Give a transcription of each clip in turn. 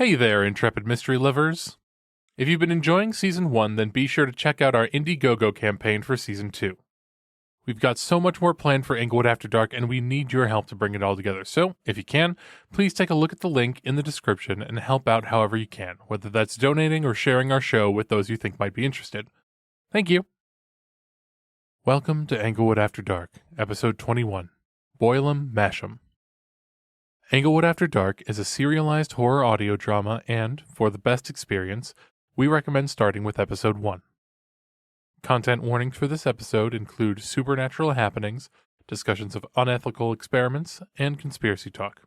Hey there, intrepid mystery lovers. If you've been enjoying Season 1, then be sure to check out our Indiegogo campaign for Season 2. We've got so much more planned for Englewood After Dark, and we need your help to bring it all together. So, if you can, please take a look at the link in the description and help out however you can, whether that's donating or sharing our show with those you think might be interested. Thank you. Welcome to Englewood After Dark, Episode 21, Boil 'em, Mash 'em. Englewood After Dark is a serialized horror audio drama, and, for the best experience, we recommend starting with Episode 1. Content warnings for this episode include supernatural happenings, discussions of unethical experiments, and conspiracy talk.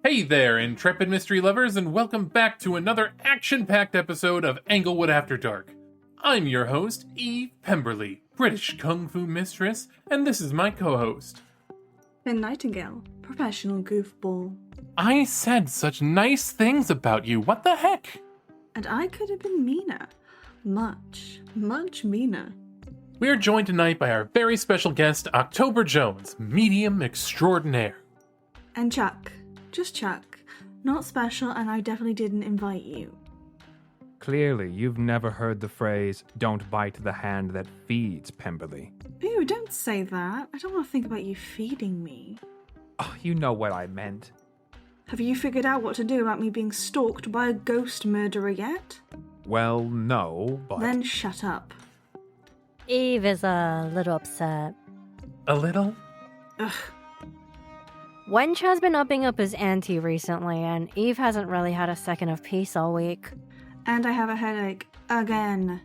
Hey there, intrepid mystery lovers, and welcome back to another action-packed episode of Englewood After Dark. I'm your host, Eve Pemberly, British Kung Fu mistress, and this is my co-host. And Nightingale, professional goofball. I said such nice things about you, what the heck? And I could have been meaner. Much meaner. We are joined tonight by our very special guest, October Jones, medium extraordinaire. And Chuck. Just Chuck. Not special, and I definitely didn't invite you. Clearly, you've never heard the phrase, "Don't bite the hand that feeds," Pemberly. Ew, don't say that. I don't want to think about you feeding me. Oh, you know what I meant. Have you figured out what to do about me being stalked by a ghost murderer yet? Well, no, but... Then shut up. Eve is a little upset. A little? Ugh. Wench has been upping up his ante recently, and Eve hasn't really had a second of peace all week. And I have a headache. Again.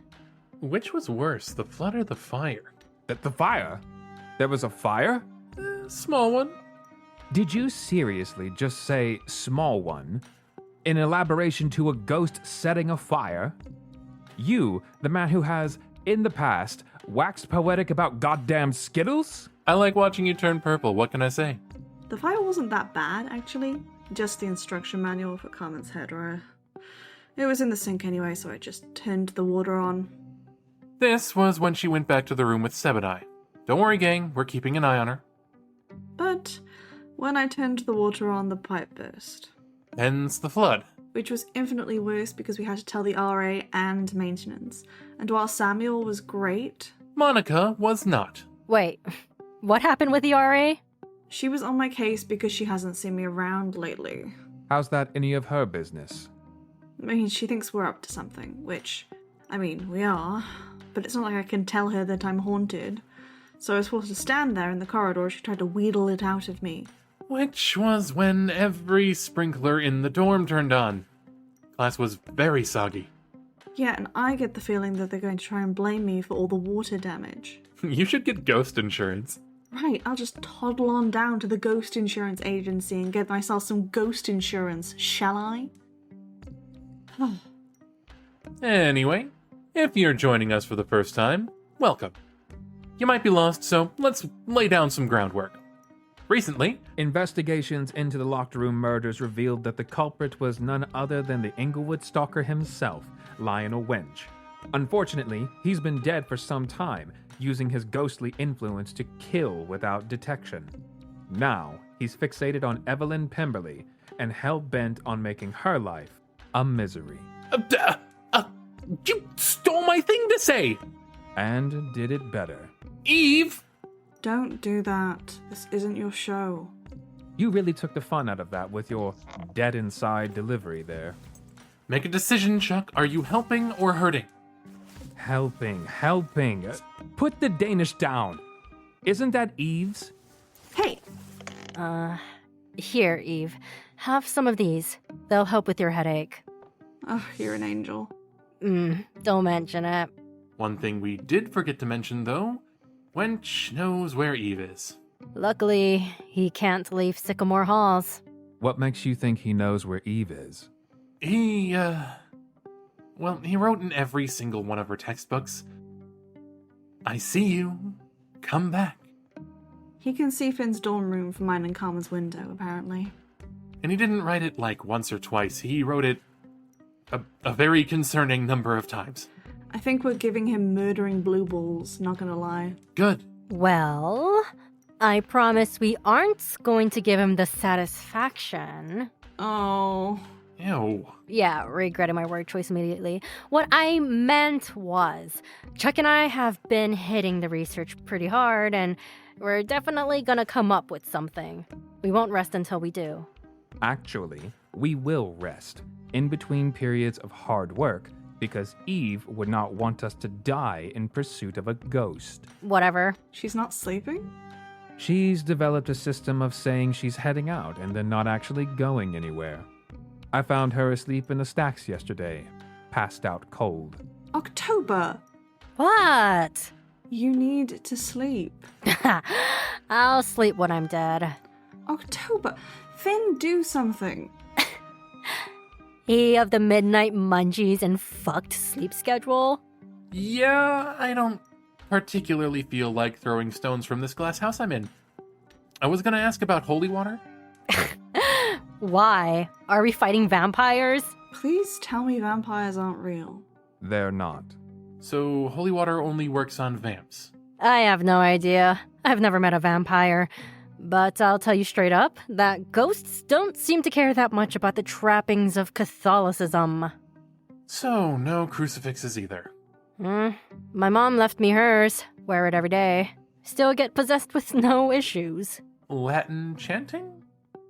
Which was worse, the flood or the fire? The fire? There was a fire? Small one. Did you seriously just say small one? In elaboration to a ghost setting a fire? You, the man who has, in the past, waxed poetic about goddamn Skittles? I like watching you turn purple, what can I say? The fire wasn't that bad, actually. Just the instruction manual for Carmen's hairdryer. It was in the sink anyway, so I just turned the water on. This was when she went back to the room with Sebedai. Don't worry, gang, we're keeping an eye on her. But when I turned the water on, the pipe burst. Hence the flood. Which was infinitely worse because we had to tell the RA and maintenance. And while Samuel was great... Monica was not. Wait, what happened with the RA? She was on my case because she hasn't seen me around lately. How's that any of her business? I mean, she thinks we're up to something, which, we are. But it's not like I can tell her that I'm haunted. So I was forced to stand there in the corridor. She tried to wheedle it out of me. Which was when every sprinkler in the dorm turned on. Class was very soggy. Yeah, and I get the feeling that they're going to try and blame me for all the water damage. You should get ghost insurance. Right, I'll just toddle on down to the ghost insurance agency and get myself some ghost insurance, shall I? Anyway, if you're joining us for the first time, welcome. You might be lost, so let's lay down some groundwork. Recently, investigations into the locked room murders revealed that the culprit was none other than the Englewood stalker himself, Lionel Wench. Unfortunately, he's been dead for some time, using his ghostly influence to kill without detection. Now, he's fixated on Evelyn Pemberly and hell-bent on making her life a misery. You stole my thing to say! And did it better. Eve! Don't do that. This isn't your show. You really took the fun out of that with your dead inside delivery there. Make a decision, Chuck. Are you helping or hurting? Helping. Put the Danish down. Isn't that Eve's? Hey! Here, Eve. Have some of these. They'll help with your headache. Oh, you're an angel. Don't mention it. One thing we did forget to mention, though, Wench knows where Eve is. Luckily, he can't leave Sycamore Halls. What makes you think he knows where Eve is? He wrote in every single one of her textbooks, "I see you. Come back." He can see Finn's dorm room from mine and Carmen's window, apparently. And he didn't write it like once or twice. He wrote it a very concerning number of times. I think we're giving him murdering blue balls, not gonna lie. Good. Well, I promise we aren't going to give him the satisfaction. Oh. Ew. Yeah, regretting my word choice immediately. What I meant was, Chuck and I have been hitting the research pretty hard, and we're definitely gonna come up with something. We won't rest until we do. Actually, we will rest in between periods of hard work because Eve would not want us to die in pursuit of a ghost. Whatever. She's not sleeping? She's developed a system of saying she's heading out and then not actually going anywhere. I found her asleep in the stacks yesterday, passed out cold. October! What? You need to sleep. I'll sleep when I'm dead. October! Finn, do something. He of the midnight munchies and fucked sleep schedule? Yeah, I don't particularly feel like throwing stones from this glass house I'm in. I was gonna ask about holy water. Why? Are we fighting vampires? Please tell me vampires aren't real. They're not. So holy water only works on vamps. I have no idea. I've never met a vampire. But I'll tell you straight up that ghosts don't seem to care that much about the trappings of Catholicism. So no crucifixes either. My mom left me hers. Wear it every day. Still get possessed with no issues. Latin chanting?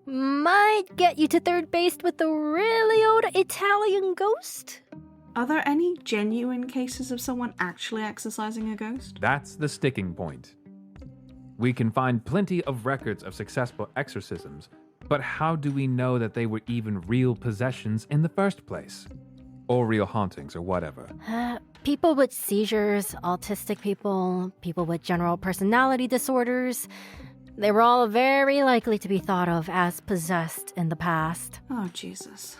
Might get you to third base with a really old Italian ghost. Are there any genuine cases of someone actually exorcising a ghost? That's the sticking point. We can find plenty of records of successful exorcisms, but how do we know that they were even real possessions in the first place? Or real hauntings or whatever. People with seizures, autistic people, people with general personality disorders, they were all very likely to be thought of as possessed in the past. Oh, Jesus.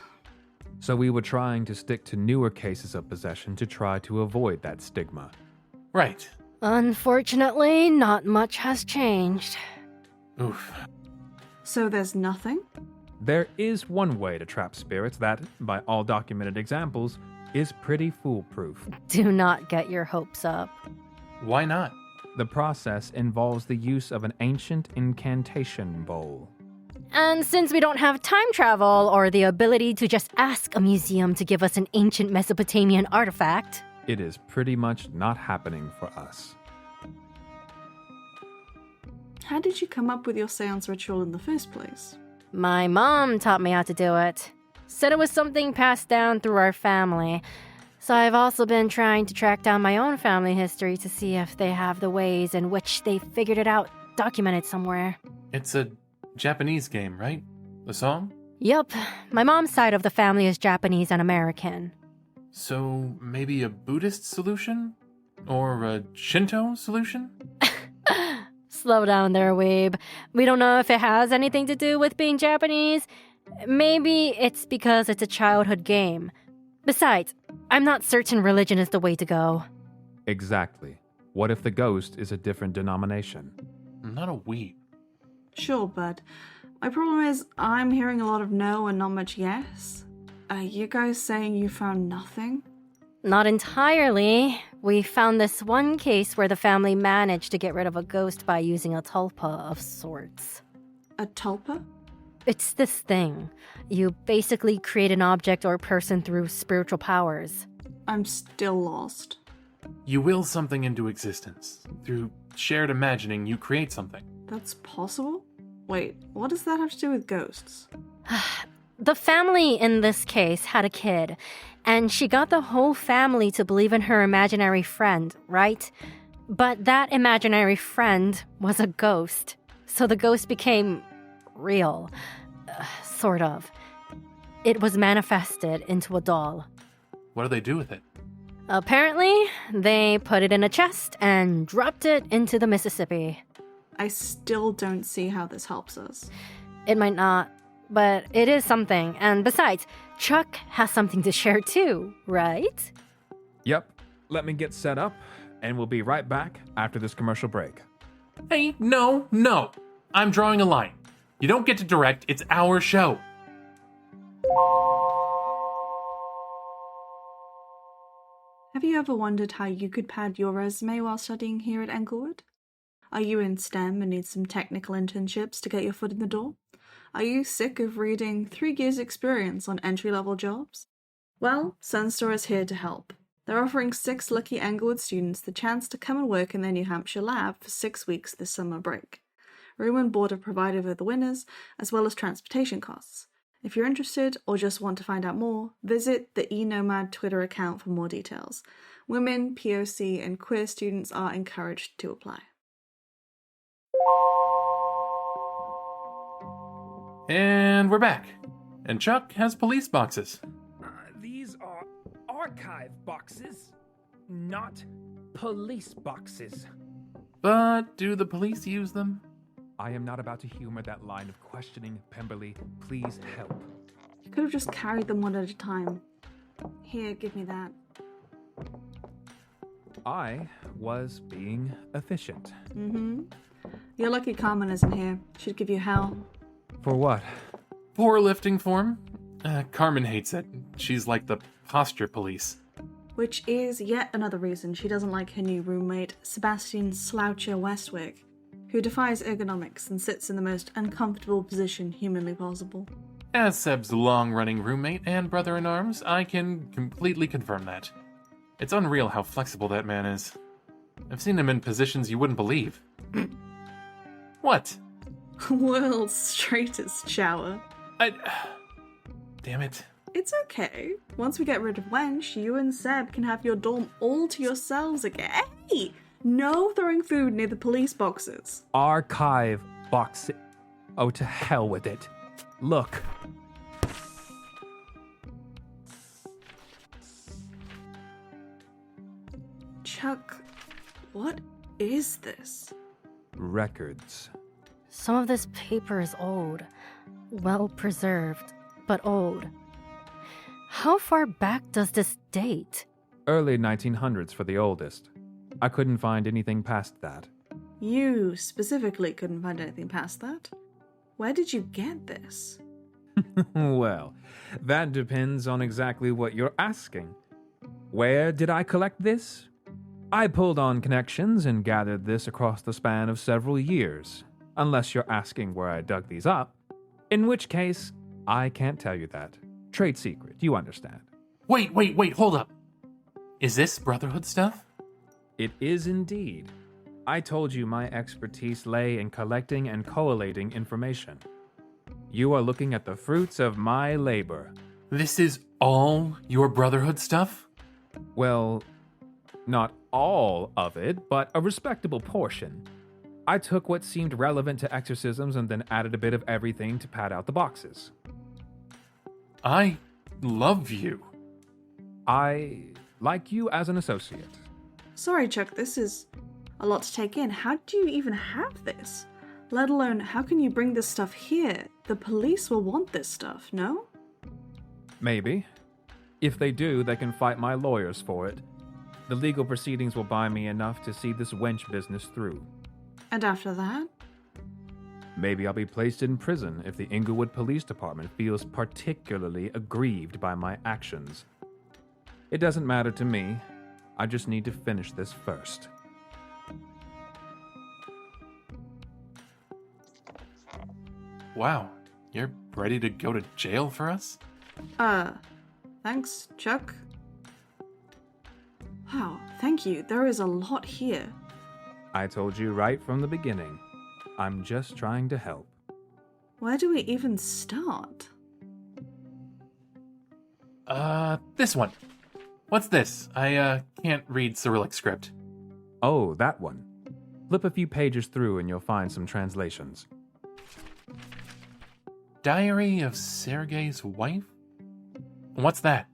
So we were trying to stick to newer cases of possession to try to avoid that stigma. Right. Unfortunately, not much has changed. Oof. So there's nothing? There is one way to trap spirits that, by all documented examples, is pretty foolproof. Do not get your hopes up. Why not? The process involves the use of an ancient incantation bowl. And since we don't have time travel or the ability to just ask a museum to give us an ancient Mesopotamian artifact, It is pretty much not happening for us. How did you come up with your seance ritual in the first place? my mom taught me how to do it. Said it was something passed down through our family. So I've also been trying to track down my own family history to see if they have the ways in which they figured it out documented somewhere. It's a Japanese game, right? The song? Yup, my mom's side of the family is Japanese and American. So maybe a Buddhist solution? Or a Shinto solution? Slow down there, Weeb. We don't know if it has anything to do with being Japanese. Maybe it's because it's a childhood game. Besides, I'm not certain religion is the way to go. Exactly. What if the ghost is a different denomination? Not a weeb. Sure, bud. My problem is I'm hearing a lot of no and not much yes. Are you guys saying you found nothing? Not entirely. We found this one case where the family managed to get rid of a ghost by using a tulpa of sorts. A tulpa? It's this thing. You basically create an object or person through spiritual powers. I'm still lost. You will something into existence. Through shared imagining, you create something. That's possible? Wait, what does that have to do with ghosts? The family in this case had a kid, and she got the whole family to believe in her imaginary friend, right? But that imaginary friend was a ghost. So the ghost became real. Sort of. It was manifested into a doll. What do they do with it? Apparently, they put it in a chest and dropped it into the Mississippi. I still don't see how this helps us. It might not, but it is something. And besides, Chuck has something to share too, right? Yep. Let me get set up, and we'll be right back after this commercial break. Hey, no. I'm drawing a line. You don't get to direct, it's our show. Have you ever wondered how you could pad your resume while studying here at Englewood? Are you in STEM and need some technical internships to get your foot in the door? Are you sick of reading 3 years experience on entry-level jobs? Well, Sunstore is here to help. They're offering 6 lucky Englewood students the chance to come and work in their New Hampshire lab for 6 weeks this summer break. Room and board are provided for the winners, as well as transportation costs. If you're interested or just want to find out more, visit the eNomad Twitter account for more details. Women, POC, and queer students are encouraged to apply. And we're back. And Chuck has police boxes. These are archive boxes, not police boxes. But do the police use them? I am not about to humor that line of questioning, Pemberly. Please help. You could have just carried them one at a time. Here, give me that. I was being efficient. You're lucky Carmen isn't here. She'd give you hell. For what? Poor lifting form. Carmen hates it. She's like the posture police. Which is yet another reason she doesn't like her new roommate, Sebastian Sloucher Westwick, who defies ergonomics and sits in the most uncomfortable position humanly possible. As Seb's long-running roommate and brother-in-arms, I can completely confirm that. It's unreal how flexible that man is. I've seen him in positions you wouldn't believe. What? World's straightest shower. Damn it. It's okay. Once we get rid of Wench, you and Seb can have your dorm all to yourselves again. Hey! No throwing food near the police boxes. Archive box. Oh, to hell with it. Look. Chuck, what is this? Records. Some of this paper is old. Well preserved, but old. How far back does this date? Early 1900s for the oldest. I couldn't find anything past that. You specifically couldn't find anything past that. Where did you get this? Well, that depends on exactly what you're asking. Where did I collect this? I pulled on connections and gathered this across the span of several years, unless you're asking where I dug these up, in which case, I can't tell you that. Trade secret, you understand. Wait, hold up. Is this Brotherhood stuff? It is indeed. I told you my expertise lay in collecting and collating information. You are looking at the fruits of my labor. This is all your Brotherhood stuff? Well, not all of it, but a respectable portion. I took what seemed relevant to exorcisms and then added a bit of everything to pad out the boxes. I love you. I like you as an associate. Sorry, Chuck, this is a lot to take in. How do you even have this? Let alone, how can you bring this stuff here? The police will want this stuff, no? Maybe. If they do, they can fight my lawyers for it. The legal proceedings will buy me enough to see this wench business through. And after that? Maybe I'll be placed in prison if the Englewood Police Department feels particularly aggrieved by my actions. It doesn't matter to me. I just need to finish this first. Wow, you're ready to go to jail for us? Thanks, Chuck. Wow, thank you. There is a lot here. I told you right from the beginning. I'm just trying to help. Where do we even start? This one. What's this? I, can't read Cyrillic script. Oh, that one. Flip a few pages through and you'll find some translations. Diary of Sergei's wife? What's that?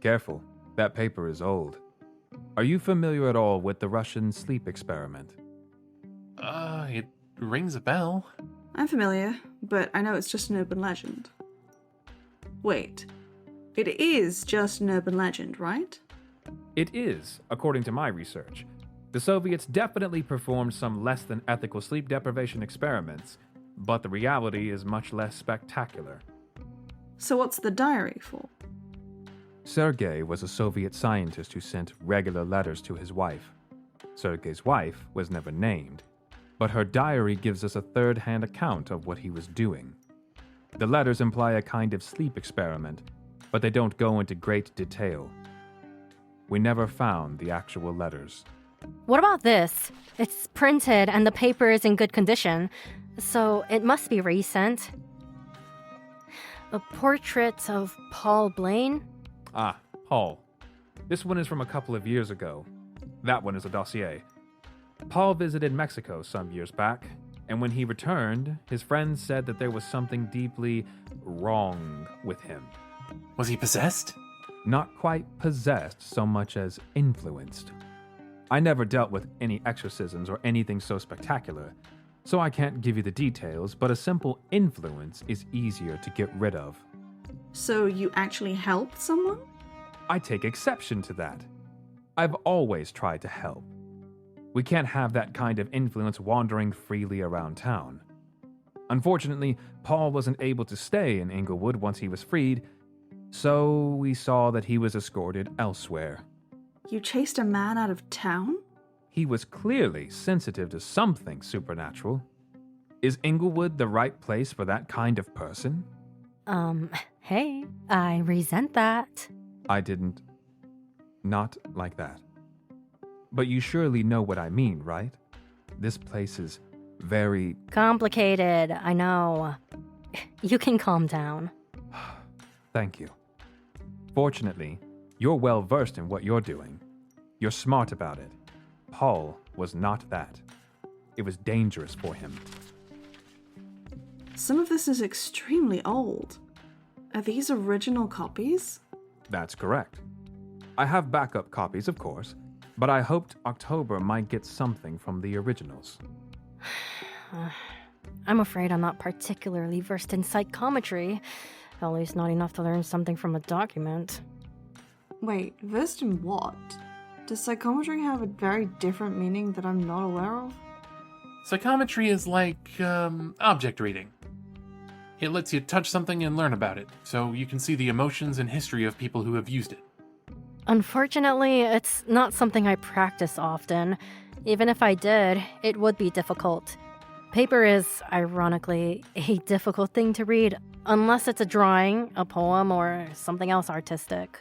Careful, that paper is old. Are you familiar at all with the Russian sleep experiment? It rings a bell. I'm familiar, but I know it's just an urban legend. Wait, it is just an urban legend, right? It is, according to my research. The Soviets definitely performed some less than ethical sleep deprivation experiments, but the reality is much less spectacular. So what's the diary for? Sergei was a Soviet scientist who sent regular letters to his wife. Sergei's wife was never named, but her diary gives us a third-hand account of what he was doing. The letters imply a kind of sleep experiment, but they don't go into great detail. We never found the actual letters. What about this? It's printed and the paper is in good condition, so it must be recent. A portrait of Paul Blaine? Ah, Paul. This one is from a couple of years ago. That one is a dossier. Paul visited Mexico some years back, and when he returned, his friends said that there was something deeply wrong with him. Was he possessed? Not quite possessed so much as influenced. I never dealt with any exorcisms or anything so spectacular, so I can't give you the details, but a simple influence is easier to get rid of. So you actually helped someone? I take exception to that. I've always tried to help. We can't have that kind of influence wandering freely around town. Unfortunately, Paul wasn't able to stay in Inglewood once he was freed, so we saw that he was escorted elsewhere. You chased a man out of town? He was clearly sensitive to something supernatural. Is Inglewood the right place for that kind of person? Hey, I resent that. I didn't. Not like that. But you surely know what I mean, right? This place is very Complicated, I know. You can calm down. Thank you. Fortunately, you're well versed in what you're doing. You're smart about it. Paul was not that. It was dangerous for him. Some of this is extremely old. Are these original copies? That's correct. I have backup copies, of course, but I hoped October might get something from the originals. I'm afraid I'm not particularly versed in psychometry. At least not enough to learn something from a document. Wait, versed in what? Does psychometry have a very different meaning that I'm not aware of? Psychometry is like, object reading. It lets you touch something and learn about it, so you can see the emotions and history of people who have used it. Unfortunately, it's not something I practice often. Even if I did, it would be difficult. Paper is, ironically, a difficult thing to read, unless it's a drawing, a poem, or something else artistic.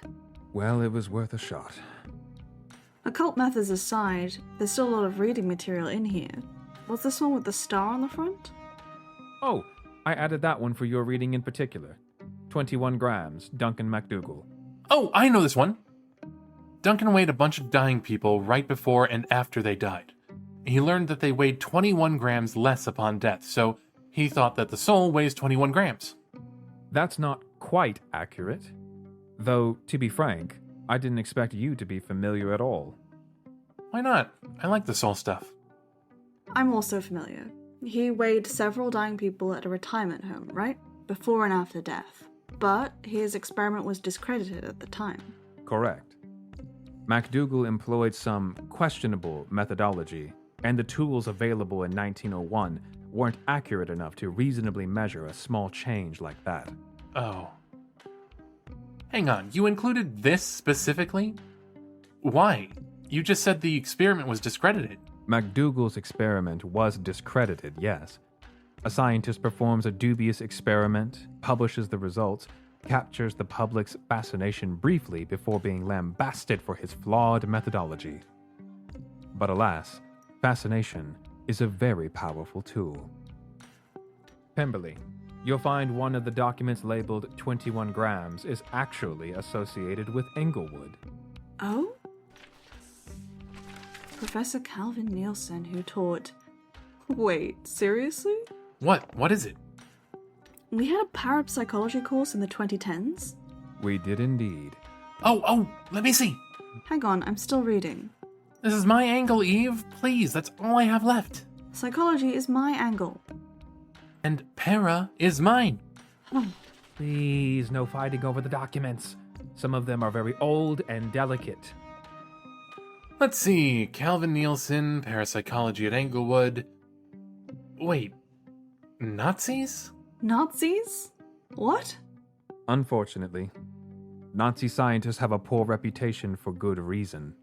Well, it was worth a shot. Occult methods aside, there's still a lot of reading material in here. What's this one with the star on the front? Oh, I added that one for your reading in particular. 21 grams, Duncan MacDougall. Oh, I know this one! Duncan weighed a bunch of dying people right before and after they died. He learned that they weighed 21 grams less upon death, so he thought that the soul weighs 21 grams. That's not quite accurate. Though, to be frank, I didn't expect you to be familiar at all. Why not? I like the soul stuff. I'm also familiar. He weighed several dying people at a retirement home, right? Before and after death. But his experiment was discredited at the time. Correct. MacDougall employed some questionable methodology, and the tools available in 1901 weren't accurate enough to reasonably measure a small change like that. Oh. Hang on, you included this specifically? Why? You just said the experiment was discredited. MacDougall's experiment was discredited, yes. A scientist performs a dubious experiment, publishes the results, captures the public's fascination briefly before being lambasted for his flawed methodology. But alas, fascination is a very powerful tool. Pemberly, you'll find one of the documents labeled 21 grams is actually associated with Inglewood. Oh? Professor Calvin Nielsen, who taught... Wait, seriously? What is it? We had a parapsychology course in the 2010s? We did indeed. Oh, let me see. Hang on, I'm still reading. This is my angle, Eve. Please, that's all I have left. Psychology is my angle. And para is mine. Please, no fighting over the documents. Some of them are very old and delicate. Let's see. Calvin Nielsen, parapsychology at Englewood. Wait. Nazis? Nazis? What? Unfortunately, Nazi scientists have a poor reputation for good reason.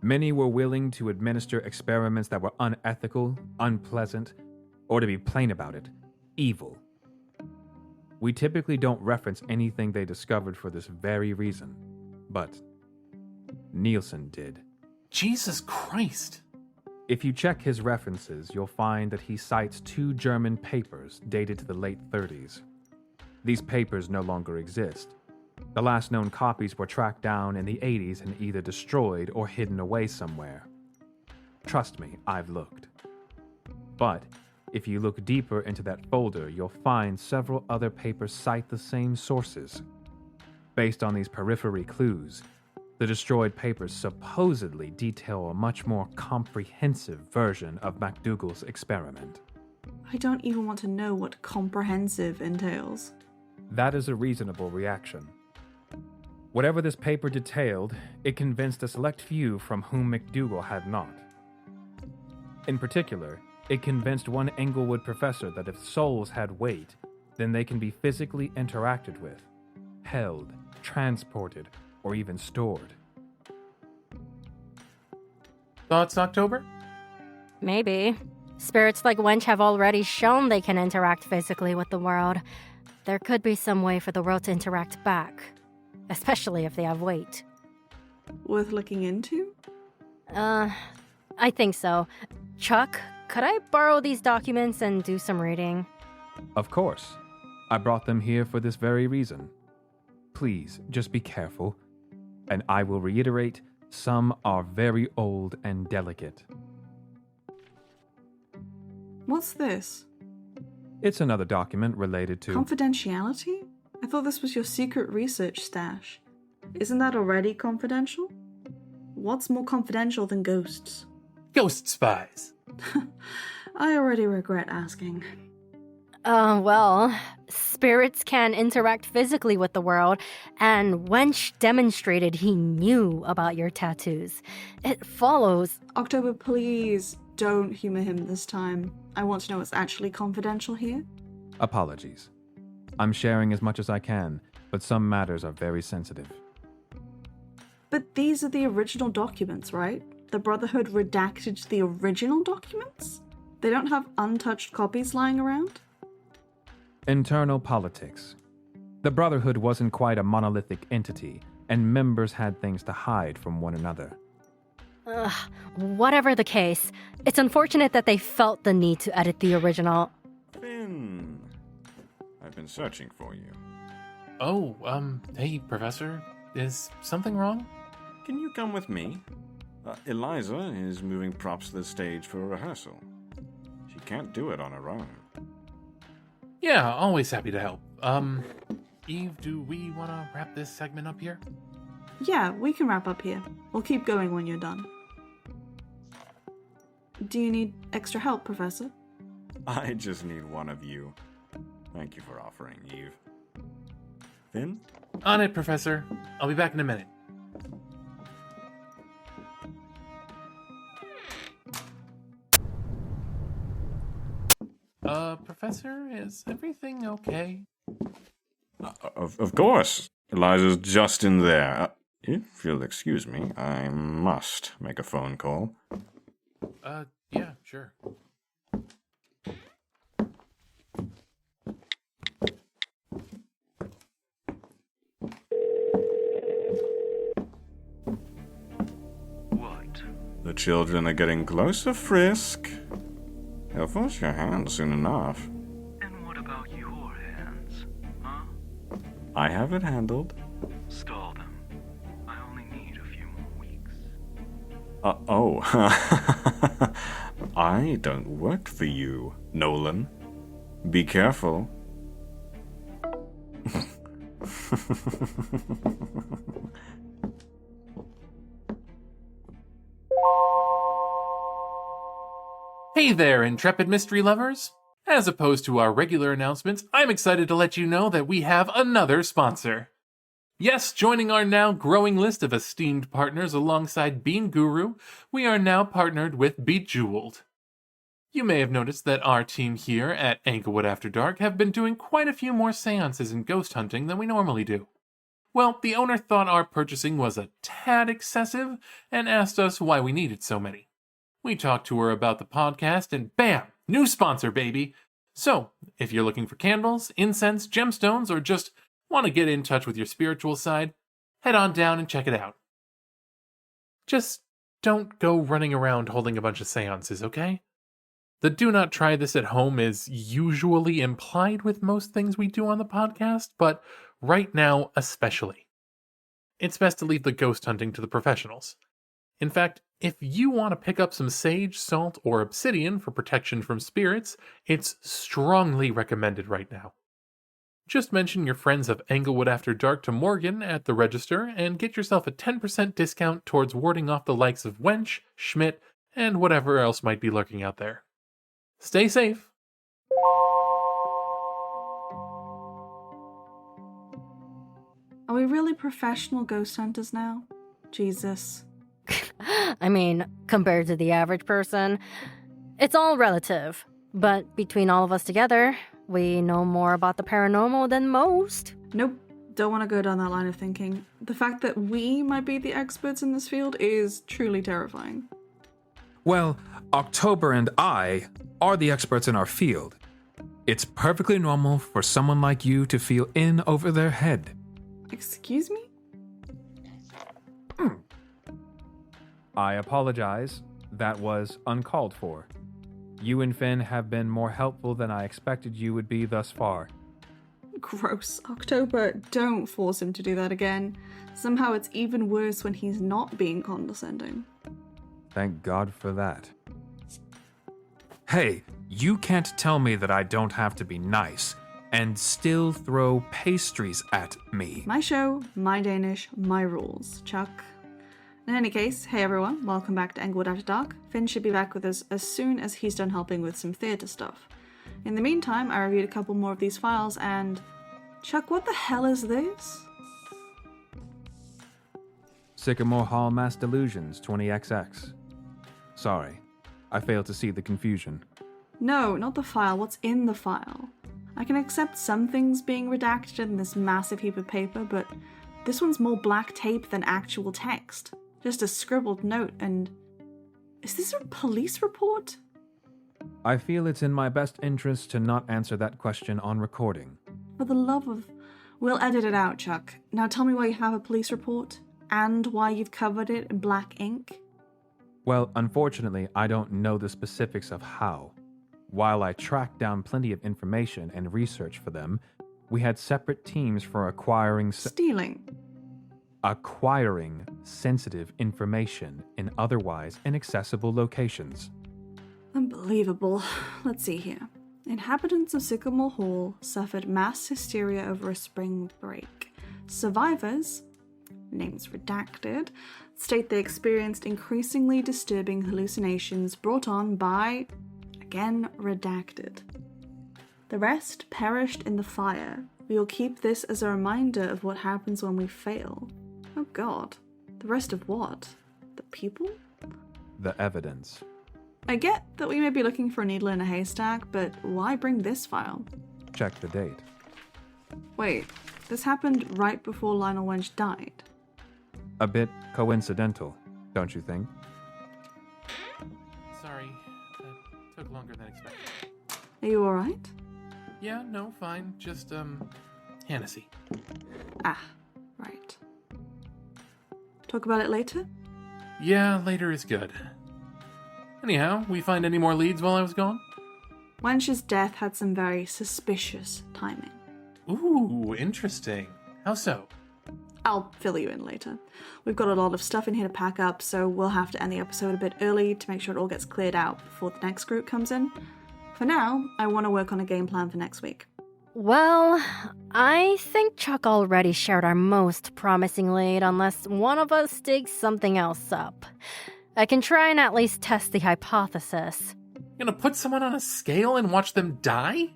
Many were willing to administer experiments that were unethical, unpleasant, or to be plain about it, evil. We typically don't reference anything they discovered for this very reason, but Nielsen did. Jesus Christ. If you check his references, you'll find that he cites 2 German papers dated to the late 30s. These papers no longer exist. The last known copies were tracked down in the 80s and either destroyed or hidden away somewhere. Trust me, I've looked. But if you look deeper into that folder, you'll find several other papers cite the same sources. Based on these periphery clues, the destroyed papers supposedly detail a much more comprehensive version of MacDougall's experiment. I don't even want to know what comprehensive entails. That is a reasonable reaction. Whatever this paper detailed, it convinced a select few from whom MacDougall had not. In particular, it convinced one Englewood professor that if souls had weight, then they can be physically interacted with, held, transported, or even stored. Thoughts, October? Maybe. Spirits like Wench have already shown they can interact physically with the world. There could be some way for the world to interact back, especially if they have weight. Worth looking into? I think so. Chuck, could I borrow these documents and do some reading? Of course. I brought them here for this very reason. Please, just be careful. And I will reiterate, some are very old and delicate. What's this? It's another document related to... Confidentiality? I thought this was your secret research stash. Isn't that already confidential? What's more confidential than ghosts? Ghost spies. I already regret asking. Well, spirits can interact physically with the world, and Wench demonstrated he knew about your tattoos. It follows... October, please don't humor him this time. I want to know what's actually confidential here. Apologies. I'm sharing as much as I can, but some matters are very sensitive. But these are the original documents, right? The Brotherhood redacted the original documents? They don't have untouched copies lying around? Internal politics. The Brotherhood wasn't quite a monolithic entity, and members had things to hide from one another. Whatever the case, it's unfortunate that they felt the need to edit the original. Finn, I've been searching for you. Oh, hey, Professor. Is something wrong? Can you come with me? Eliza is moving props to the stage for a rehearsal. She can't do it on her own. Yeah, always happy to help. Eve, do we want to wrap this segment up here? Yeah, we can wrap up here. We'll keep going when you're done. Do you need extra help, Professor? I just need one of you. Thank you for offering, Eve. Finn? On it, Professor. I'll be back in a minute. Professor, is everything okay? Of course. Eliza's just in there. If you'll excuse me, I must make a phone call. Yeah, sure. What? The children are getting closer, Frisk. They'll force your hand soon enough. And what about your hands? Huh? I have it handled. Stall them. I only need a few more weeks. I don't work for you, Nolan. Be careful. Hey there, intrepid mystery lovers! As opposed to our regular announcements, I'm excited to let you know that we have another sponsor. Yes, joining our now growing list of esteemed partners alongside Bean Guru, we are now partnered with Bejeweled. You may have noticed that our team here at Englewood After Dark have been doing quite a few more seances and ghost hunting than we normally do. Well, the owner thought our purchasing was a tad excessive and asked us why we needed so many. We talked to her about the podcast and bam! New sponsor, baby! So, if you're looking for candles, incense, gemstones, or just want to get in touch with your spiritual side, head on down and check it out. Just don't go running around holding a bunch of seances, okay? The do not try this at home is usually implied with most things we do on the podcast, but right now especially. It's best to leave the ghost hunting to the professionals. In fact, if you want to pick up some sage, salt, or obsidian for protection from spirits, it's strongly recommended right now. Just mention your friends of Englewood After Dark to Morgan at the register and get yourself a 10% discount towards warding off the likes of Wench, Schmidt, and whatever else might be lurking out there. Stay safe. Are we really professional ghost hunters now? Jesus. I mean, compared to the average person, it's all relative. But between all of us together, we know more about the paranormal than most. Nope, don't want to go down that line of thinking. The fact that we might be the experts in this field is truly terrifying. Well, October and I are the experts in our field. It's perfectly normal for someone like you to feel in over their head. Excuse me? I apologize. That was uncalled for. You and Finn have been more helpful than I expected you would be thus far. Gross. October, don't force him to do that again. Somehow it's even worse when he's not being condescending. Thank God for that. Hey, you can't tell me that I don't have to be nice and still throw pastries at me. My show, my Danish, my rules. Chuck. In any case, hey everyone, welcome back to Englewood After Dark. Finn should be back with us as soon as he's done helping with some theatre stuff. In the meantime, I reviewed a couple more of these files and... Chuck, what the hell is this? Sycamore Hall Mass Delusions 20XX. Sorry, I failed to see the confusion. No, not the file. What's in the file? I can accept some things being redacted in this massive heap of paper, but this one's more black tape than actual text. Just a scribbled note and... Is this a police report? I feel it's in my best interest to not answer that question on recording. For the love of... We'll edit it out, Chuck. Now tell me why you have a police report, and why you've covered it in black ink. Well, unfortunately, I don't know the specifics of how. While I tracked down plenty of information and research for them, we had separate teams for acquiring sensitive information in otherwise inaccessible locations. Unbelievable. Let's see here. Inhabitants of Sycamore Hall suffered mass hysteria over a spring break. Survivors, names redacted, state they experienced increasingly disturbing hallucinations brought on by, again redacted. The rest perished in the fire. We will keep this as a reminder of what happens when we fail. Oh God. The rest of what? The people? The evidence. I get that we may be looking for a needle in a haystack, but why bring this file? Check the date. Wait, this happened right before Lionel Wench died. A bit coincidental, don't you think? Sorry, that took longer than expected. Are you alright? Yeah, no, fine. Just, Hannessey. Ah, right. Talk about it later? Yeah, later is good. Anyhow, we find any more leads while I was gone? Wench's death had some very suspicious timing. Ooh, interesting. How so? I'll fill you in later. We've got a lot of stuff in here to pack up, so we'll have to end the episode a bit early to make sure it all gets cleared out before the next group comes in. For now, I want to work on a game plan for next week. Well, I think Chuck already shared our most promising lead unless one of us digs something else up. I can try and at least test the hypothesis. You gonna put someone on a scale and watch them die?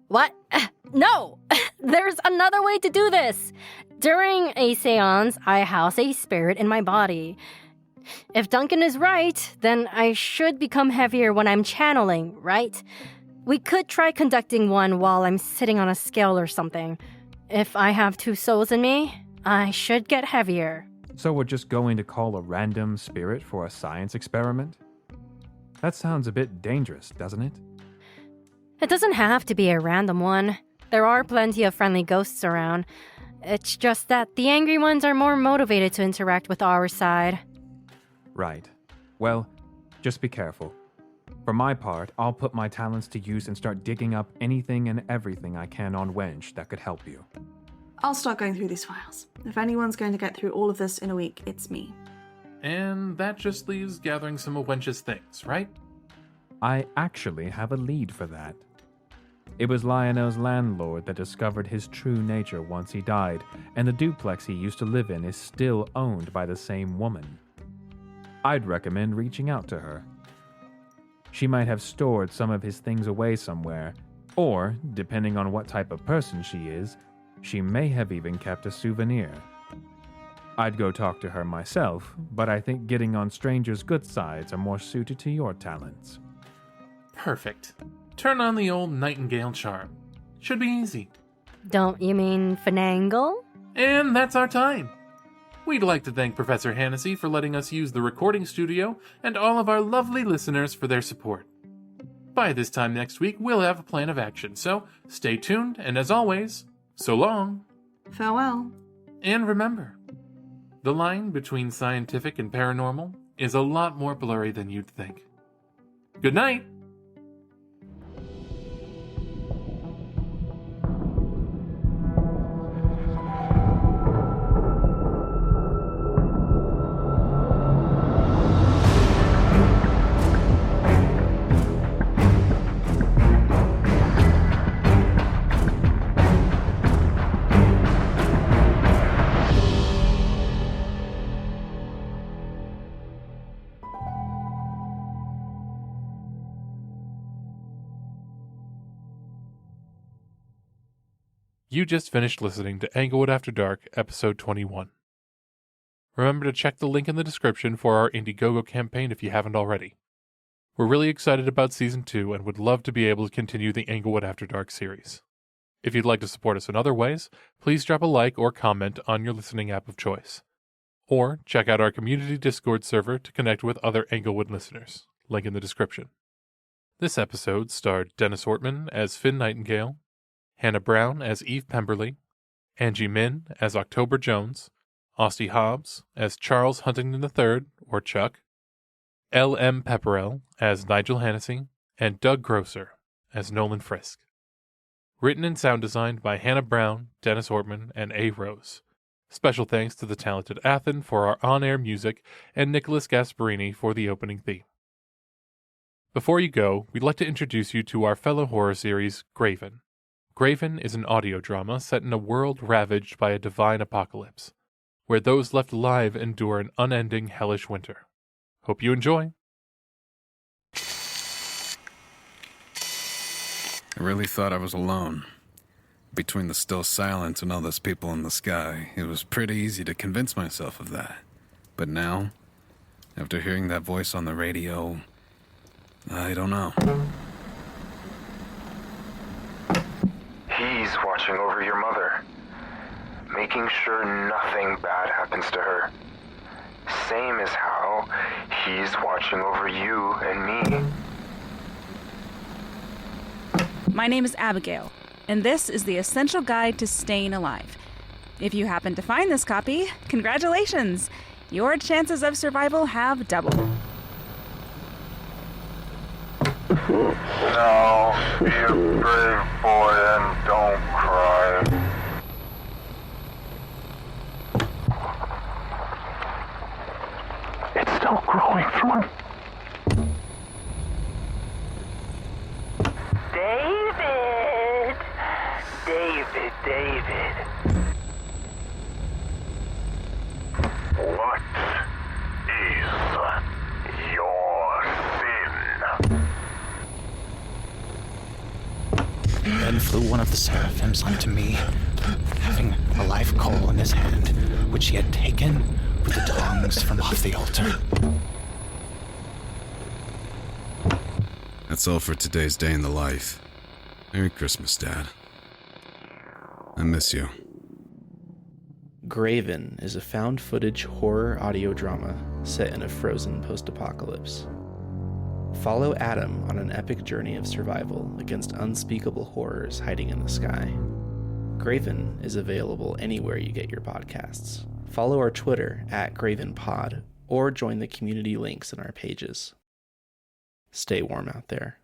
What? No! There's another way to do this! During a seance, I house a spirit in my body. If Duncan is right, then I should become heavier when I'm channeling, right? We could try conducting one while I'm sitting on a scale or something. If I have 2 souls in me, I should get heavier. So we're just going to call a random spirit for a science experiment? That sounds a bit dangerous, doesn't it? It doesn't have to be a random one. There are plenty of friendly ghosts around. It's just that the angry ones are more motivated to interact with our side. Right. Well, just be careful. For my part, I'll put my talents to use and start digging up anything and everything I can on Wench that could help you. I'll start going through these files. If anyone's going to get through all of this in a week, it's me. And that just leaves gathering some of Wench's things, right? I actually have a lead for that. It was Lionel's landlord that discovered his true nature once he died, and the duplex he used to live in is still owned by the same woman. I'd recommend reaching out to her. She might have stored some of his things away somewhere, or, depending on what type of person she is, she may have even kept a souvenir. I'd go talk to her myself, but I think getting on strangers' good sides are more suited to your talents. Perfect. Turn on the old Nightingale charm. Should be easy. Don't you mean finagle? And that's our time. We'd like to thank Professor Hannessey for letting us use the recording studio and all of our lovely listeners for their support. By this time next week, we'll have a plan of action, so stay tuned, and as always, so long. Farewell. And remember, the line between scientific and paranormal is a lot more blurry than you'd think. Good night! You just finished listening to Englewood After Dark, Episode 21. Remember to check the link in the description for our Indiegogo campaign if you haven't already. We're really excited about Season 2 and would love to be able to continue the Englewood After Dark series. If you'd like to support us in other ways, please drop a like or comment on your listening app of choice. Or check out our community Discord server to connect with other Englewood listeners. Link in the description. This episode starred Dennis Ortman as Finn Nightingale, Hannah Brown as Eve Pemberly, Angie Min as October Jones, Ostie Hobbs as Charles Huntington III, or Chuck, L.M. Pepperell as Nigel Hannessey, and Doug Grosser as Nolan Frisk. Written and sound designed by Hannah Brown, Dennis Ortman, and A. Rose. Special thanks to the talented Athan for our on-air music and Nicholas Gasparini for the opening theme. Before you go, we'd like to introduce you to our fellow horror series, Graven. Graven is an audio drama set in a world ravaged by a divine apocalypse, where those left alive endure an unending hellish winter. Hope you enjoy. I really thought I was alone. Between the still silence and all those people in the sky, it was pretty easy to convince myself of that. But now, after hearing that voice on the radio, I don't know. He's watching over your mother, making sure nothing bad happens to her. Same as how he's watching over you and me. My name is Abigail, and this is the Essential Guide to Staying Alive. If you happen to find this copy, congratulations! Your chances of survival have doubled. Now, be a brave boy and don't cry. It's still growing through him. David! David. What is your sin? Then flew one of the seraphims unto me, having a live coal in his hand, which he had taken with the tongs from off the altar. That's all for today's day in the life. Merry Christmas, Dad. I miss you. Graven is a found-footage horror audio drama set in a frozen post-apocalypse. Follow Adam on an epic journey of survival against unspeakable horrors hiding in the sky. Graven is available anywhere you get your podcasts. Follow our Twitter @GravenPod or join the community links in our pages. Stay warm out there.